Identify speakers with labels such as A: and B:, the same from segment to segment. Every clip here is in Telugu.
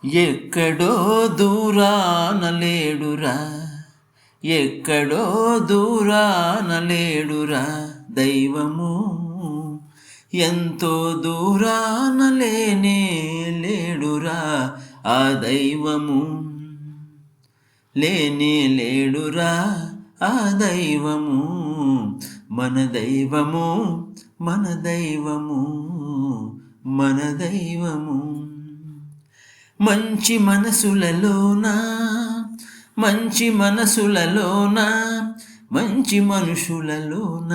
A: ఎక్కడో దూరాన లేడురా, ఎక్కడో దూరాన లేడురా దైవము, ఎంతో దూరాన లేనే లేడురా ఆ దైవము, లేనే లేడురా ఆ దైవము. మన దైవము, మన దైవము, మన దైవము. మంచి మనసులలోన, మంచి మనసులలోన, మంచి మనుషులలోన,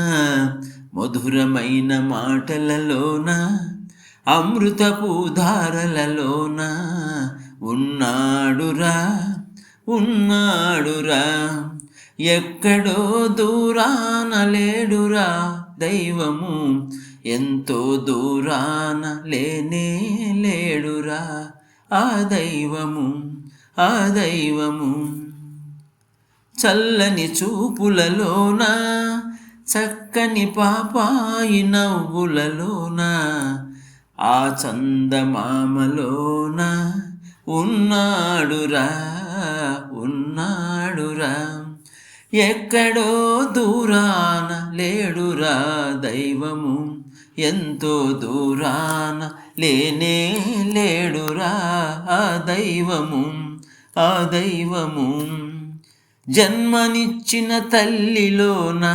A: మధురమైన మాటలలోన, అమృతపు ధారలలోన ఉన్నాడురా, ఉన్నాడురా. ఎక్కడో దూరాన లేడురా దైవము, ఎంతో దూరాన లేనే లేడురా ఆ దైవము, ఆ దైవము. చల్లని చూపులలోన, చక్కని పాపాయి నవ్వులలోన, ఆ చందమామలోన ఉన్నాడురా, ఉన్నాడురా. ఎక్కడో దూరాన లేడురా దైవము, ఎంతో దూరాన లేనే లేడురా ఆ దైవము, ఆ దైవము. జన్మనిచ్చిన తల్లిలోన,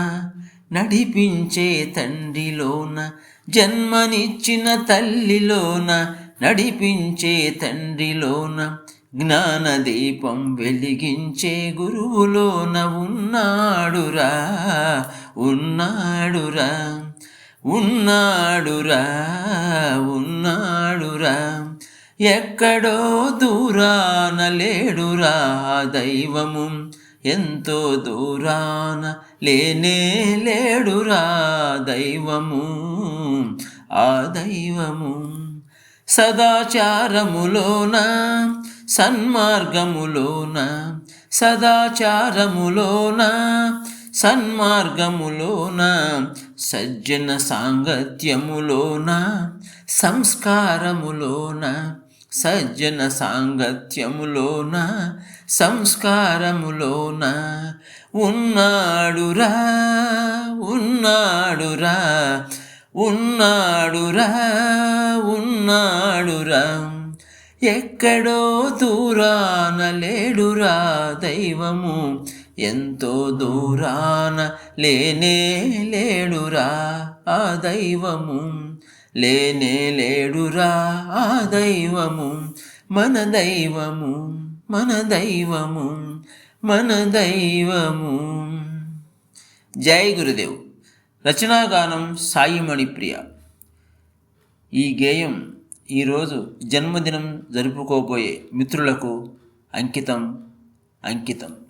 A: నడిపించే తండ్రిలోన, జన్మనిచ్చిన తల్లిలోన, నడిపించే తండ్రిలోన, జ్ఞానదీపం వెలిగించే గురువులోన ఉన్నాడురా, ఉన్నాడురా, ఉన్నాడురా, ఉన్నాడురా. ఎక్కడో దూరాన లేడురా దైవము, ఎంతో దూరాన లేనే లేడురా దైవము, ఆ దైవము. సదాచారములోన, సన్మార్గములోన, సదాచారములోన, సన్మార్గములోన, సజ్జన సాంగత్యములోన, సంస్కారములోన, సజ్జన సాంగత్యములోన, సంస్కారములోన ఉన్నాడురా, ఉన్నాడురా, ఉన్నాడురా, ఉన్నాడురా. ఎక్కడో దూరాన లేడురా దైవము, ఎంతో దూరాన లేనే లేడురా ఆ దైవము, లేనే లేడురా ఆ దైవము. మన దైవము, మన దైవము, మన దైవము. జై గురుదేవ్. రచనాగానం సాయి మణిప్రియ. ఈ గేయం ఈరోజు జన్మదినం జరుపుకోబోయే మిత్రులకు అంకితం, అంకితం.